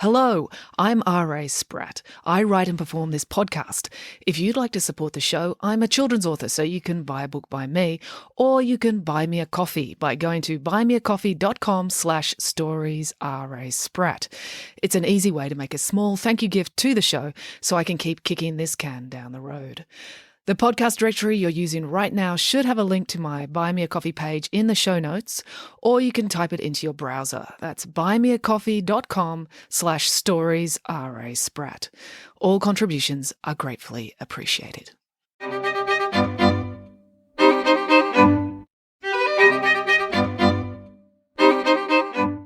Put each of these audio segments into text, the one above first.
Hello, I'm R.A. Spratt. I write and perform this podcast. If you'd like to support the show, I'm a children's author, so you can buy a book by me, or you can buy me a coffee by going to buymeacoffee.com/storiesRASpratt. It's an easy way to make a small thank you gift to the show so I can keep kicking this can down the road. The podcast directory you're using right now should have a link to my Buy Me a Coffee page in the show notes, or you can type it into your browser. That's buymeacoffee.com/storiesRASpratt. All contributions are gratefully appreciated.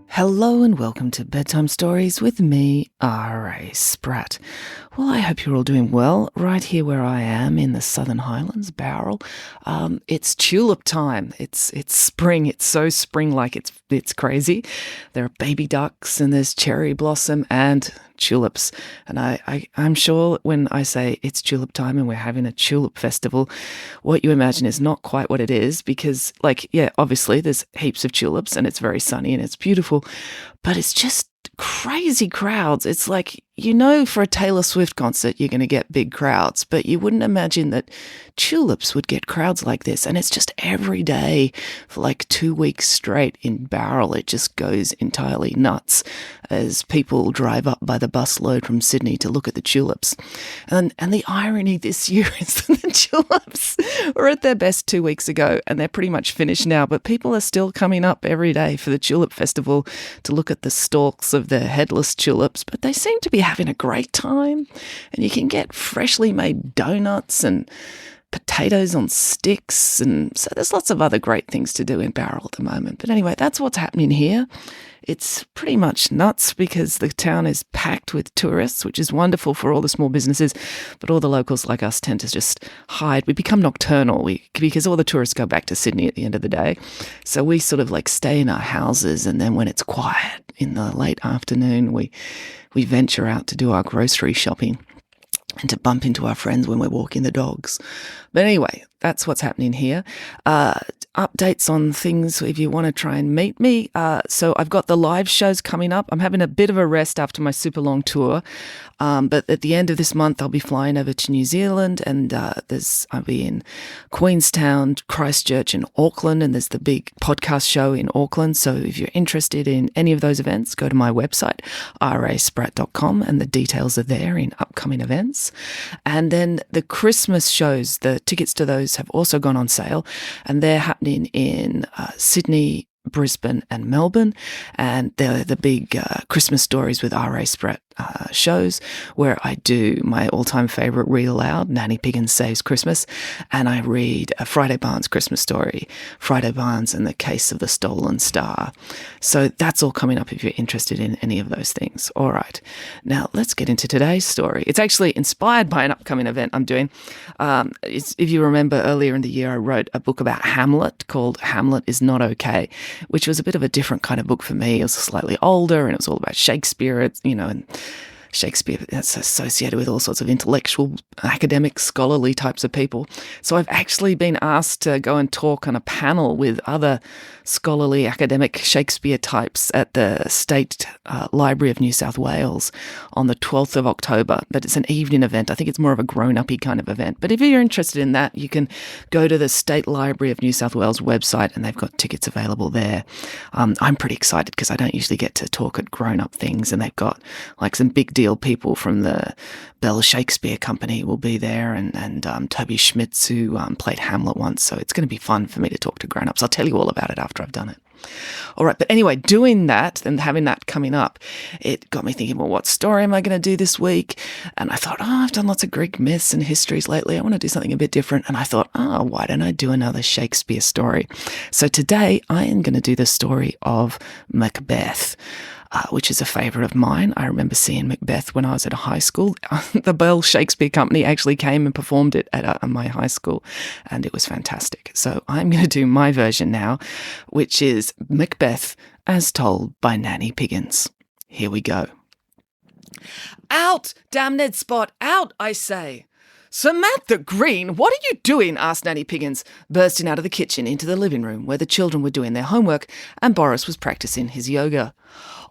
Hello and welcome to Bedtime Stories with me, R.A. Spratt. Well, I hope you're all doing well. Right here where I am in the Southern Highlands, Bowral, it's tulip time. It's spring. It's so spring-like. It's crazy. There are baby ducks and there's cherry blossom and tulips. And I'm sure when I say it's tulip time and we're having a tulip festival, what you imagine is not quite what it is because, obviously there's heaps of tulips and it's very sunny and it's beautiful, but it's just crazy crowds. It's like, for a Taylor Swift concert, you're going to get big crowds, but you wouldn't imagine that tulips would get crowds like this. And it's just every day for like 2 weeks straight in Bowral. It just goes entirely nuts as people drive up by the busload from Sydney to look at the tulips. And the irony this year is that the tulips were at their best 2 weeks ago and they're pretty much finished now, but people are still coming up every day for the tulip festival to look at the stalks of the headless tulips, but they seem to be having a great time, and you can get freshly made donuts and potatoes on sticks, and so there's lots of other great things to do in Bowral at the moment. But anyway, that's what's happening here. It's pretty much nuts because the town is packed with tourists, which is wonderful for all the small businesses, but all the locals like us tend to just hide. We become nocturnal because all the tourists go back to Sydney at the end of the day. So we sort of stay in our houses, and then when it's quiet in the late afternoon, we venture out to do our grocery shopping and to bump into our friends when we're walking the dogs. But anyway, that's what's happening here. Updates on things if you want to try and meet me. So I've got the live shows coming up. I'm having a bit of a rest after my super long tour. But at the end of this month, I'll be flying over to New Zealand, and I'll be in Queenstown, Christchurch and Auckland, and there's the big podcast show in Auckland. So if you're interested in any of those events, go to my website, raspratt.com, and the details are there in upcoming events. And then the Christmas shows, the tickets to those have also gone on sale, and they're happening in Sydney, Brisbane and Melbourne, and they're the big Christmas Stories with R.A. Spratt shows where I do my all-time favourite read aloud, Nanny, Piggins Saves Christmas, and I read a Friday Barnes Christmas story, Friday Barnes and the Case of the Stolen Star. So that's all coming up if you're interested in any of those things. All right, now let's get into today's story. It's actually inspired by an upcoming event I'm doing. If you remember earlier in the year, I wrote a book about Hamlet called Hamlet Is Not Okay, which was a bit of a different kind of book for me. It was slightly older and it was all about Shakespeare, and Shakespeare that's associated with all sorts of intellectual, academic, scholarly types of people. So I've actually been asked to go and talk on a panel with other scholarly, academic Shakespeare types at the State Library of New South Wales on the 12th of October. But it's an evening event. I think it's more of a grown-uppy kind of event. But if you're interested in that, you can go to the State Library of New South Wales website and they've got tickets available there. I'm pretty excited because I don't usually get to talk at grown-up things, and they've got some big deal people from the Bell Shakespeare Company will be there, and Toby Schmitz, who played Hamlet once. So it's going to be fun for me to talk to grown-ups. I'll tell you all about it after I've done it. All right, but anyway, doing that and having that coming up, it got me thinking, well, what story am I going to do this week? And I thought, I've done lots of Greek myths and histories lately. I want to do something a bit different. And I thought, why don't I do another Shakespeare story? So today I am going to do the story of Macbeth, which is a favourite of mine. I remember seeing Macbeth when I was at high school. The Bell Shakespeare Company actually came and performed it at my high school, and it was fantastic. So I'm going to do my version now, which is Macbeth as told by Nanny Piggins. Here we go. Out, damned Spot, out, I say! "Samantha Green, what are you doing?" asked Nanny Piggins, bursting out of the kitchen into the living room where the children were doing their homework and Boris was practicing his yoga.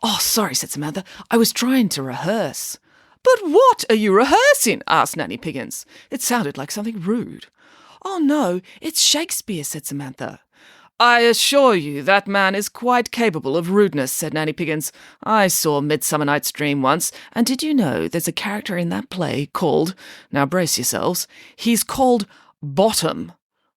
"Oh, sorry," said Samantha. "I was trying to rehearse." "But what are you rehearsing?" asked Nanny Piggins. It sounded like something rude. "Oh, no, it's Shakespeare," said Samantha. "I assure you that man is quite capable of rudeness," said Nanny Piggins. "I saw Midsummer Night's Dream once, and did you know there's a character in that play called, now brace yourselves, he's called Bottom."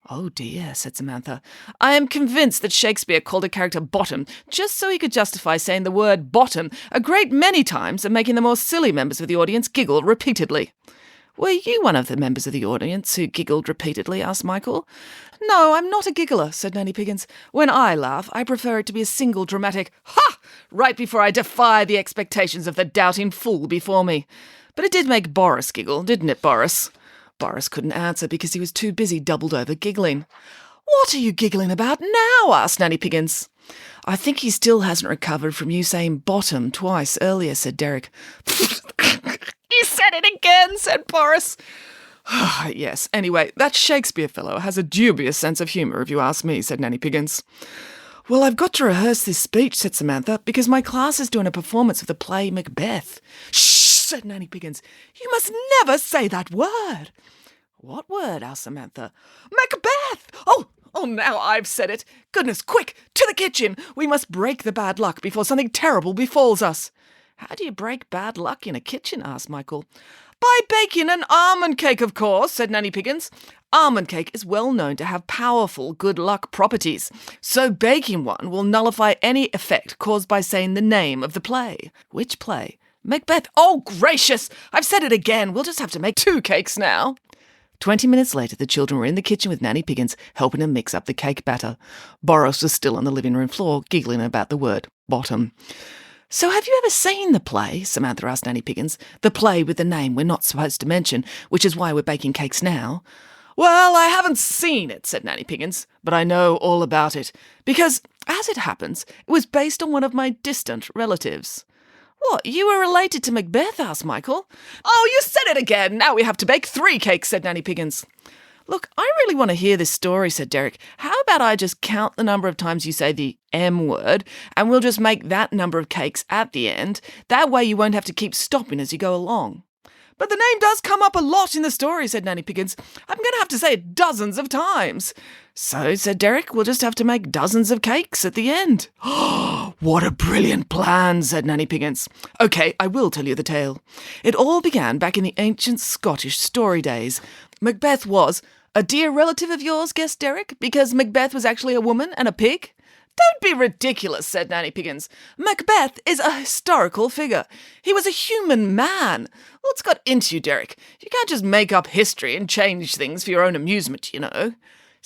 "Oh dear," said Samantha. "I am convinced that Shakespeare called a character Bottom just so he could justify saying the word bottom a great many times and making the more silly members of the audience giggle repeatedly." "Were you one of the members of the audience who giggled repeatedly?" asked Michael. "No, I'm not a giggler," said Nanny Piggins. "When I laugh, I prefer it to be a single dramatic ha! Right before I defy the expectations of the doubting fool before me. But it did make Boris giggle, didn't it, Boris?" Boris couldn't answer because he was too busy doubled over giggling. "What are you giggling about now?" asked Nanny Piggins. "I think he still hasn't recovered from you saying bottom twice earlier," said Derek. "You said it again," said Boris. "Yes, anyway, that Shakespeare fellow has a dubious sense of humour, if you ask me," said Nanny Piggins. "Well, I've got to rehearse this speech," said Samantha, "because my class is doing a performance of the play Macbeth." "Shh!" said Nanny Piggins. "You must never say that word." "What word?" asked Samantha. "Macbeth! Oh, now I've said it. Goodness, quick, to the kitchen. We must break the bad luck before something terrible befalls us." "How do you break bad luck in a kitchen?" asked Michael. "By baking an almond cake, of course," said Nanny Piggins. "Almond cake is well known to have powerful good luck properties, so baking one will nullify any effect caused by saying the name of the play." "Which play?" "Macbeth." "Oh, gracious! I've said it again. We'll just have to make 2 cakes now." 20 minutes later, the children were in the kitchen with Nanny Piggins, helping them mix up the cake batter. Boris was still on the living room floor, giggling about the word bottom. "So have you ever seen the play?" Samantha asked Nanny Piggins. "The play with the name we're not supposed to mention, which is why we're baking cakes now." "Well, I haven't seen it," said Nanny Piggins, "but I know all about it, because, as it happens, it was based on one of my distant relatives." "What, you were related to Macbeth?" asked Michael. "Oh, you said it again! Now we have to bake 3 cakes," said Nanny Piggins. "Look, I really want to hear this story," said Derek. "How about I just count the number of times you say the M word, and we'll just make that number of cakes at the end. That way you won't have to keep stopping as you go along." "But the name does come up a lot in the story," said Nanny Piggins. "I'm going to have to say it dozens of times." "So," said Derek, "we'll just have to make dozens of cakes at the end." "What a brilliant plan," said Nanny Piggins. "OK, I will tell you the tale. It all began back in the ancient Scottish story days. Macbeth was—" "A dear relative of yours," guessed Derek, "because Macbeth was actually a woman and a pig?" "Don't be ridiculous," said Nanny Piggins. "Macbeth is a historical figure. He was a human man. What's got into you, Derek? You can't just make up history and change things for your own amusement, you know."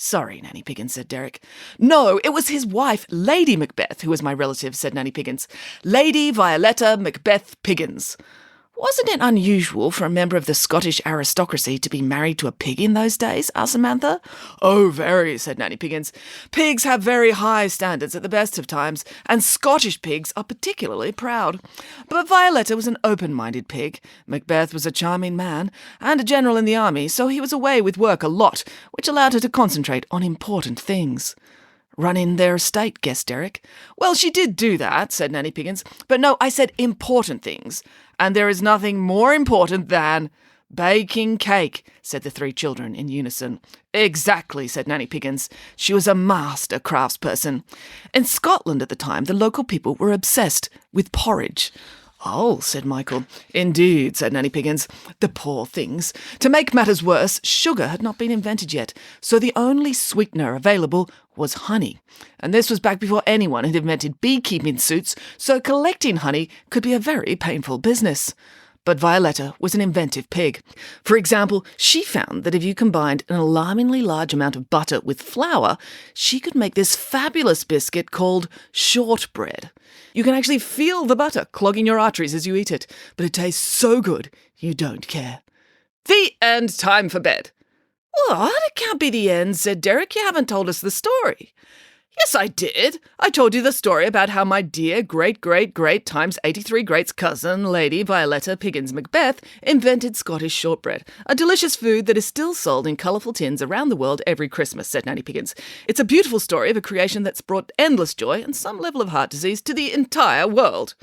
"Sorry, Nanny Piggins," said Derek. "No, it was his wife, Lady Macbeth, who was my relative," said Nanny Piggins. "Lady Violetta Macbeth Piggins." "Wasn't it unusual for a member of the Scottish aristocracy to be married to a pig in those days?" asked Samantha. "Oh, very," said Nanny Piggins. "Pigs have very high standards at the best of times, and Scottish pigs are particularly proud. But Violetta was an open-minded pig. Macbeth was a charming man, and a general in the army, so he was away with work a lot, which allowed her to concentrate on important things." "Running their estate," guessed Derek. "Well, she did do that," said Nanny Piggins. "But no, I said important things. And there is nothing more important than—" "Baking cake," said the 3 children in unison. "Exactly," said Nanny Piggins. "She was a master craftsperson. In Scotland at the time, the local people were obsessed with porridge." "Oh," said Michael. "Indeed," said Nanny Piggins. "The poor things. To make matters worse, sugar had not been invented yet, so the only sweetener available was honey. And this was back before anyone had invented beekeeping suits, so collecting honey could be a very painful business. But Violetta was an inventive pig. For example, she found that if you combined an alarmingly large amount of butter with flour, she could make this fabulous biscuit called shortbread. You can actually feel the butter clogging your arteries as you eat it, but it tastes so good you don't care." "The end. Time for bed." "What? It can't be the end," said Derek. "You haven't told us the story." Yes, I did. I told you the story about how my dear great-great-great times 83 greats cousin, Lady Violetta Piggins Macbeth, invented Scottish shortbread, a delicious food that is still sold in colourful tins around the world every Christmas, said Nanny Piggins. It's a beautiful story of a creation that's brought endless joy and some level of heart disease to the entire world.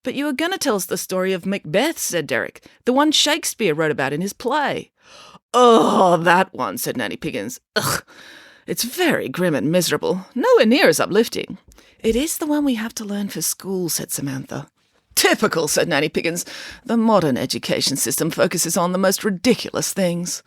But you were going to tell us the story of Macbeth, said Derek, the one Shakespeare wrote about in his play. Oh, that one, said Nanny Piggins. Ugh. It's very grim and miserable, nowhere near as uplifting. It is the one we have to learn for school, said Samantha. Typical, said Nanny Piggins. The modern education system focuses on the most ridiculous things.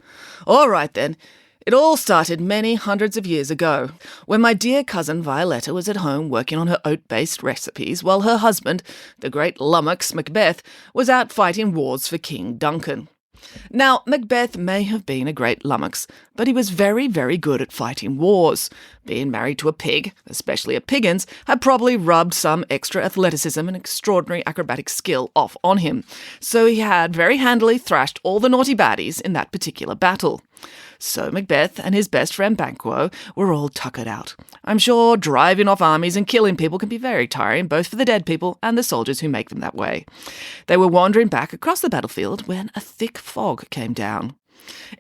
All right, then. It all started many hundreds of years ago, when my dear cousin Violetta was at home working on her oat-based recipes, while her husband, the great lummox Macbeth, was out fighting wars for King Duncan. Now, Macbeth may have been a great lummox, but he was very, very good at fighting wars. Being married to a pig, especially a Piggins, had probably rubbed some extra athleticism and extraordinary acrobatic skill off on him, so he had very handily thrashed all the naughty baddies in that particular battle. So Macbeth and his best friend Banquo were all tuckered out. I'm sure driving off armies and killing people can be very tiring, both for the dead people and the soldiers who make them that way. They were wandering back across the battlefield when a thick fog came down.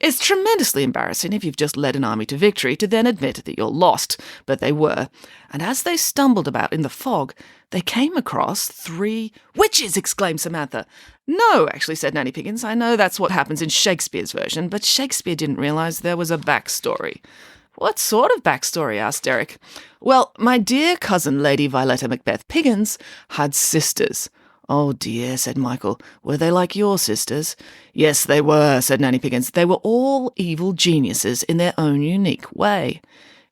It's tremendously embarrassing if you've just led an army to victory to then admit that you're lost, but they were. And as they stumbled about in the fog, they came across 3 witches, exclaimed Samantha. No, actually, said Nanny Piggins. I know that's what happens in Shakespeare's version, but Shakespeare didn't realise there was a backstory. What sort of backstory? Asked Derek. Well, my dear cousin Lady Violetta Macbeth Piggins had sisters. Oh dear, said Michael. Were they like your sisters? Yes, they were, said Nanny Piggins. They were all evil geniuses in their own unique way.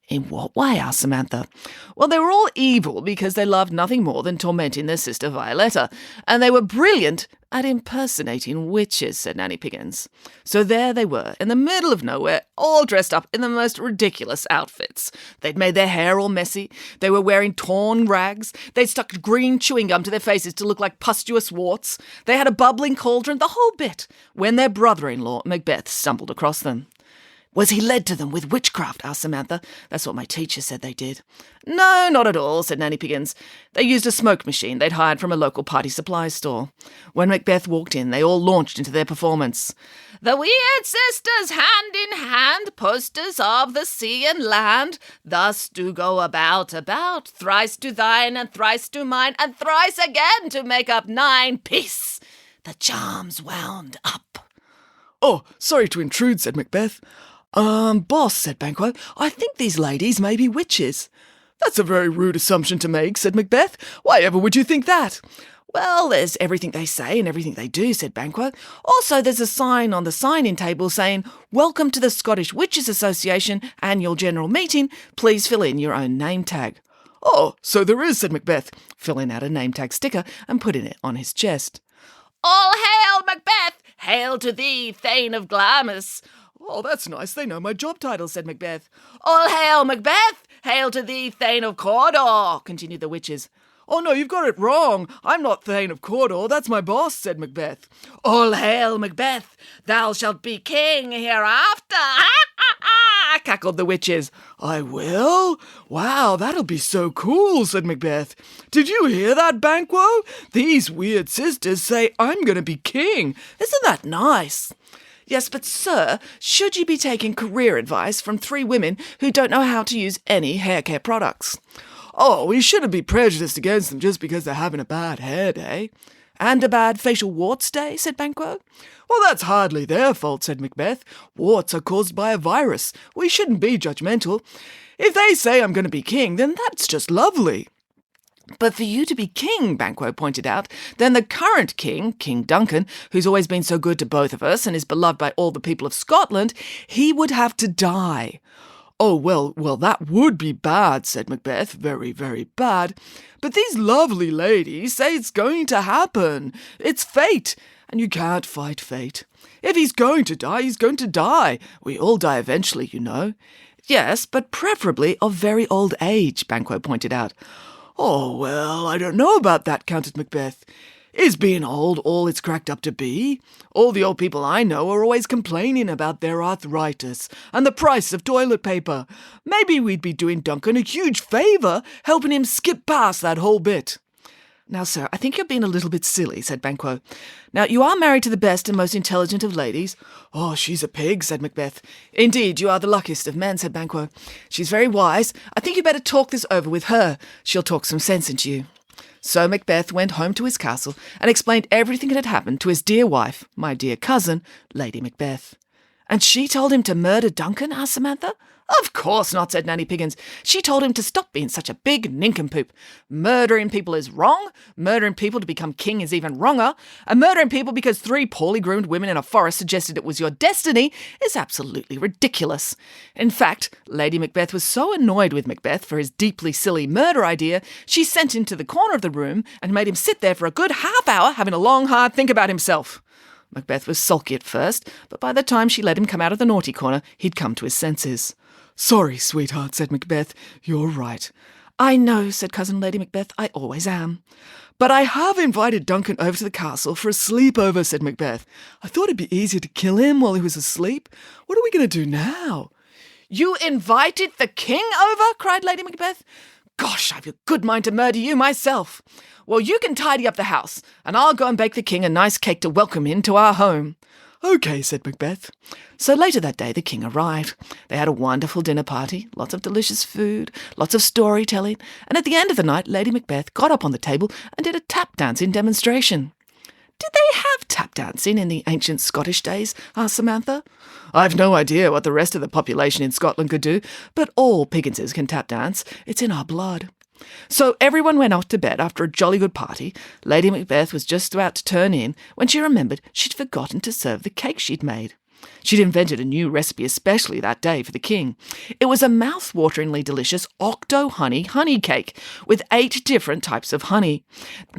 In what way? Asked Samantha. Well, they were all evil because they loved nothing more than tormenting their sister Violetta, and they were brilliant at impersonating witches, said Nanny Piggins. So there they were, in the middle of nowhere, all dressed up in the most ridiculous outfits. They'd made their hair all messy, they were wearing torn rags, they'd stuck green chewing gum to their faces to look like pustulous warts, they had a bubbling cauldron, the whole bit, when their brother-in-law, Macbeth, stumbled across them. Was he led to them with witchcraft? Asked Samantha. That's what my teacher said they did. No, not at all, said Nanny Piggins. They used a smoke machine they'd hired from a local party supply store. When Macbeth walked in, they all launched into their performance. The weird sisters, hand in hand, posters of the sea and land, thus do go about, thrice to thine and thrice to mine, and thrice again to make up 9. Peace! The charm's wound up. Oh, sorry to intrude, said Macbeth. Boss, said Banquo, I think these ladies may be witches. That's a very rude assumption to make, said Macbeth. Why ever would you think that? Well, there's everything they say and everything they do, said Banquo. Also, there's a sign on the sign-in table saying, Welcome to the Scottish Witches Association Annual General Meeting. Please fill in your own name tag. Oh, so there is, said Macbeth, filling out a name tag sticker and putting it on his chest. All hail, Macbeth! Hail to thee, Thane of Glamis! Oh, that's nice. They know my job title, said Macbeth. All hail, Macbeth! Hail to thee, Thane of Cawdor! Continued the witches. Oh, no, you've got it wrong. I'm not Thane of Cawdor. That's my boss, said Macbeth. All hail, Macbeth! Thou shalt be king hereafter! Cackled the witches. I will? Wow, that'll be so cool, said Macbeth. Did you hear that, Banquo? These weird sisters say I'm going to be king. Isn't that nice? Yes, but sir, should you be taking career advice from 3 women who don't know how to use any hair care products? Oh, we shouldn't be prejudiced against them just because they're having a bad hair day. And a bad facial warts day, said Banquo. Well, that's hardly their fault, said Macbeth. Warts are caused by a virus. We shouldn't be judgmental. If they say I'm going to be king, then that's just lovely. But for you to be king, Banquo pointed out, then the current king, King Duncan, who's always been so good to both of us and is beloved by all the people of Scotland, he would have to die. Oh, well, that would be bad, said Macbeth, very, very bad. But these lovely ladies say it's going to happen. It's fate, and you can't fight fate. If he's going to die, he's going to die. We all die eventually, you know. Yes, but preferably of very old age, Banquo pointed out. Oh, well, I don't know about that, countered Macbeth. Is being old all it's cracked up to be? All the old people I know are always complaining about their arthritis and the price of toilet paper. Maybe we'd be doing Duncan a huge favour, helping him skip past that whole bit." "Now, sir, I think you're being a little bit silly," said Banquo. "Now, you are married to the best and most intelligent of ladies." "Oh, she's a pig," said Macbeth. "Indeed, you are the luckiest of men," said Banquo. "She's very wise. I think you'd better talk this over with her. She'll talk some sense into you." So Macbeth went home to his castle and explained everything that had happened to his dear wife, my dear cousin, Lady Macbeth. "And she told him to murder Duncan?" asked Samantha. "Of course not," said Nanny Piggins. "She told him to stop being such a big nincompoop. Murdering people is wrong. Murdering people to become king is even wronger. And murdering people because 3 poorly groomed women in a forest suggested it was your destiny is absolutely ridiculous." In fact, Lady Macbeth was so annoyed with Macbeth for his deeply silly murder idea, she sent him to the corner of the room and made him sit there for a good half-hour having a long, hard think about himself. Macbeth was sulky at first, but by the time she let him come out of the naughty corner, he'd come to his senses. "Sorry, sweetheart," said Macbeth. "You're right." "I know," said Cousin Lady Macbeth. "I always am." "But I have invited Duncan over to the castle for a sleepover," said Macbeth. "I thought it'd be easier to kill him while he was asleep. What are we going to do now?" "You invited the king over?" cried Lady Macbeth. "Gosh, I've a good mind to murder you myself. Well, you can tidy up the house, and I'll go and bake the king a nice cake to welcome him to our home." "Okay," said Macbeth. So later that day the king arrived. They had a wonderful dinner party, lots of delicious food, lots of storytelling, and at the end of the night Lady Macbeth got up on the table and did a tap dancing demonstration. "Did they have tap dancing in the ancient Scottish days?" asked Samantha. "I've no idea what the rest of the population in Scotland could do, but all Pigginses can tap dance. It's in our blood." So everyone went off to bed after a jolly good party. Lady Macbeth was just about to turn in when she remembered she'd forgotten to serve the cake she'd made. She'd invented a new recipe especially that day for the king. It was a mouth-wateringly delicious honey cake with 8 different types of honey.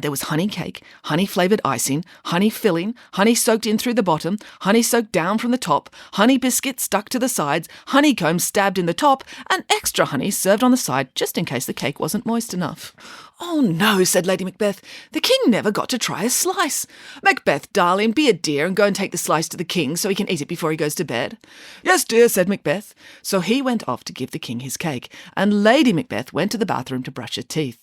There was honey cake, honey-flavoured icing, honey filling, honey soaked in through the bottom, honey soaked down from the top, honey biscuit stuck to the sides, honeycomb stabbed in the top, and extra honey served on the side just in case the cake wasn't moist enough. "Oh no," said Lady Macbeth. "The king never got to try a slice. Macbeth, darling, be a dear and go and take the slice to the king so he can eat it before he goes to bed." "Yes, dear," said Macbeth. So he went off to give the king his cake, and Lady Macbeth went to the bathroom to brush her teeth.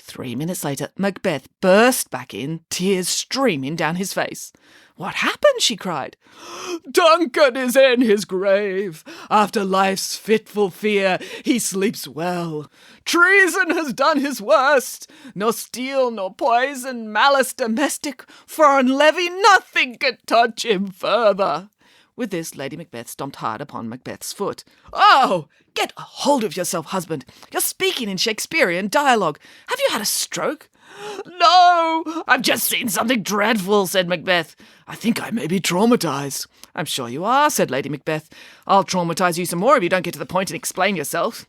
3 minutes later, Macbeth burst back in, tears streaming down his face. "What happened?" she cried. "Duncan is in his grave. After life's fitful fear, he sleeps well. Treason has done his worst. Nor steel, nor poison, malice domestic, foreign levy, nothing can touch him further." With this, Lady Macbeth stomped hard upon Macbeth's foot. "Oh, get a hold of yourself, husband. You're speaking in Shakespearean dialogue. Have you had a stroke?" "No, I've just seen something dreadful," said Macbeth. "I think I may be traumatized." "I'm sure you are," said Lady Macbeth. "I'll traumatize you some more if you don't get to the point and explain yourself."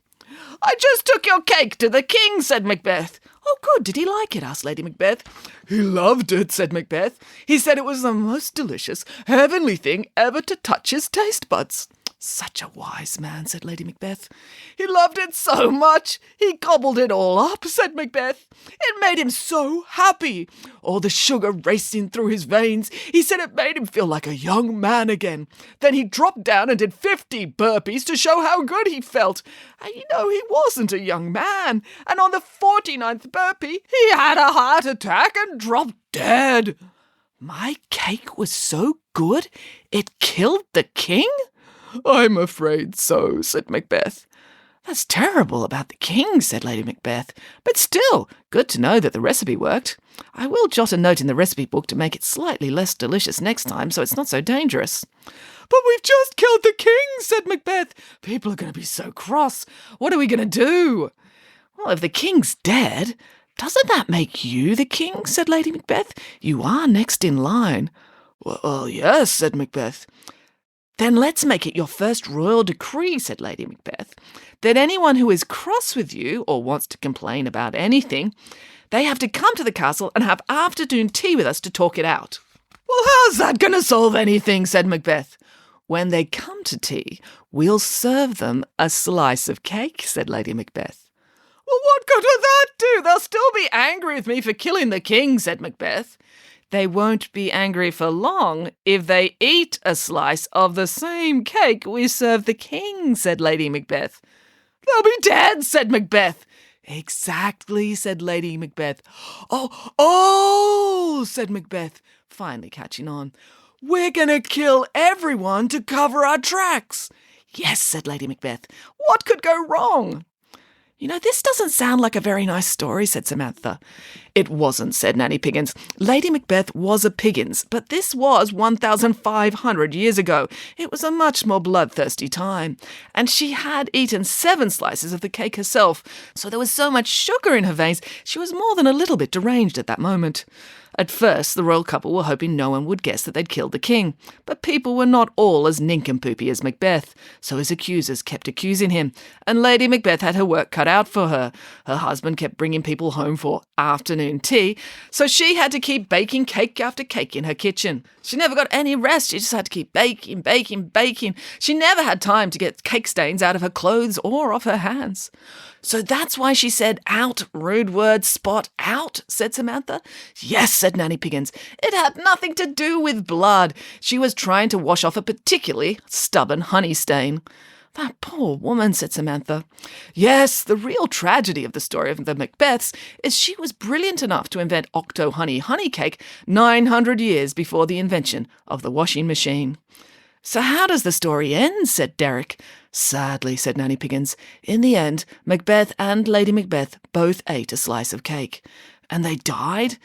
"I just took your cake to the king," said Macbeth. "Oh, good. Did he like it?" asked Lady Macbeth. "He loved it," said Macbeth. "He said it was the most delicious, heavenly thing ever to touch his taste buds." "Such a wise man," said Lady Macbeth. "He loved it so much, he gobbled it all up," said Macbeth. "It made him so happy. All the sugar racing through his veins. He said it made him feel like a young man again. Then he dropped down and did 50 burpees to show how good he felt. And you know, he wasn't a young man. And on the 49th burpee, he had a heart attack and dropped dead." "My cake was so good, it killed the king?" "I'm afraid so," said Macbeth. "That's terrible about the king," said Lady Macbeth. "But still, good to know that the recipe worked. I will jot a note in the recipe book to make it slightly less delicious next time so it's not so dangerous." "But we've just killed the king," said Macbeth. "People are going to be so cross. What are we going to do?" "Well, if the king's dead, doesn't that make you the king?" said Lady Macbeth. "You are next in line." "Well, yes," said Macbeth. "Then let's make it your first royal decree," said Lady Macbeth, "that anyone who is cross with you or wants to complain about anything, they have to come to the castle and have afternoon tea with us to talk it out." "Well, how's that going to solve anything?" said Macbeth. "When they come to tea, we'll serve them a slice of cake," said Lady Macbeth. Well, what good will that do? They'll still be angry with me for killing the king, said Macbeth. They won't be angry for long if they eat a slice of the same cake we serve the king, said Lady Macbeth. They'll be dead, said Macbeth. Exactly, said Lady Macbeth. Oh, said Macbeth, finally catching on. We're going to kill everyone to cover our tracks. Yes, said Lady Macbeth. What could go wrong? You know, this doesn't sound like a very nice story, said Samantha. It wasn't, said Nanny Piggins. Lady Macbeth was a Piggins, but this was 1,500 years ago. It was a much more bloodthirsty time. And she had eaten 7 slices of the cake herself, so there was so much sugar in her veins, she was more than a little bit deranged at that moment. At first, the royal couple were hoping no one would guess that they'd killed the king, but people were not all as nincompoopy as Macbeth, so his accusers kept accusing him, and Lady Macbeth had her work cut out for her. Her husband kept bringing people home for afternoon tea, so she had to keep baking cake after cake in her kitchen. She never got any rest, she just had to keep baking, baking, baking. She never had time to get cake stains out of her clothes or off her hands. So that's why she said, out, rude word, spot, out, said Samantha. Yes, said Nanny Piggins. It had nothing to do with blood. She was trying to wash off a particularly stubborn honey stain. That poor woman, said Samantha. Yes, the real tragedy of the story of the Macbeths is she was brilliant enough to invent honey cake 900 years before the invention of the washing machine. So how does the story end? Said Derek. Sadly, said Nanny Piggins. In the end, Macbeth and Lady Macbeth both ate a slice of cake. And they died?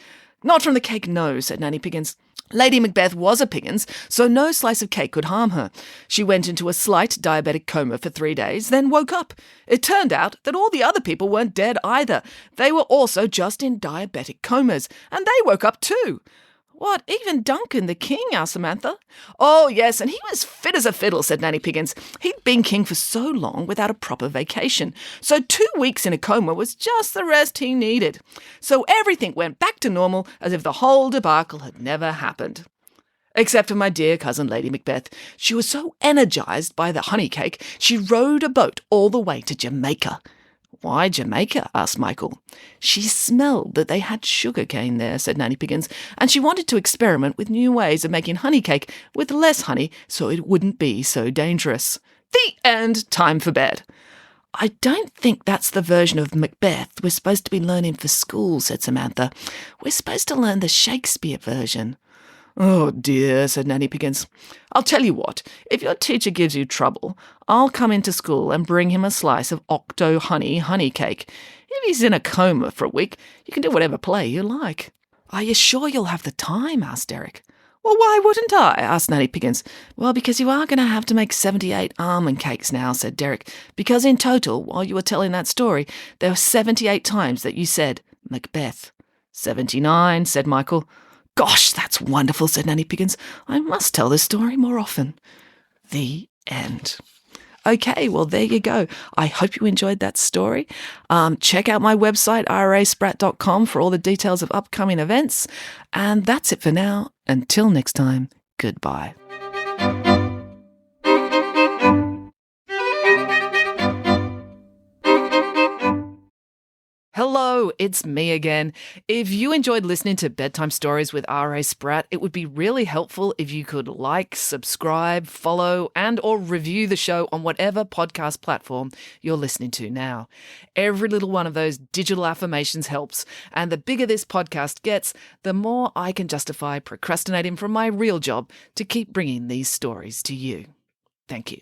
Not from the cake, no, said Nanny Piggins. Lady Macbeth was a Piggins, so no slice of cake could harm her. She went into a slight diabetic coma for 3 days, then woke up. It turned out that all the other people weren't dead either. They were also just in diabetic comas, and they woke up too. What, even Duncan the king? Asked Samantha. Oh, yes, and he was fit as a fiddle, said Nanny Piggins. He'd been king for so long without a proper vacation, so 2 weeks in a coma was just the rest he needed. So everything went back to normal as if the whole debacle had never happened. Except for my dear cousin Lady Macbeth. She was so energised by the honey cake, she rowed a boat all the way to Jamaica. Why Jamaica? Asked Michael. She smelled that they had sugar cane there, said Nanny Piggins, and she wanted to experiment with new ways of making honey cake with less honey so it wouldn't be so dangerous. The end. Time for bed. I don't think that's the version of Macbeth we're supposed to be learning for school, said Samantha. We're supposed to learn the Shakespeare version. Oh dear, said Nanny Piggins. I'll tell you what, if your teacher gives you trouble, I'll come into school and bring him a slice of honey cake. If he's in a coma for a week, you can do whatever play you like. Are you sure you'll have the time? Asked Derek. Well, why wouldn't I? Asked Nanny Piggins. Well, because you are going to have to make 78 almond cakes now, said Derek, because in total, while you were telling that story, there were 78 times that you said Macbeth. 79, said Michael. Gosh, that's wonderful, said Nanny Piggins. I must tell this story more often. The end. Okay, well, there you go. I hope you enjoyed that story. Check out my website, rasprat.com, for all the details of upcoming events. And that's it for now. Until next time, goodbye. Hello, it's me again. If you enjoyed listening to Bedtime Stories with R.A. Spratt, it would be really helpful if you could like, subscribe, follow, and or review the show on whatever podcast platform you're listening to now. Every little one of those digital affirmations helps, and the bigger this podcast gets, the more I can justify procrastinating from my real job to keep bringing these stories to you. Thank you.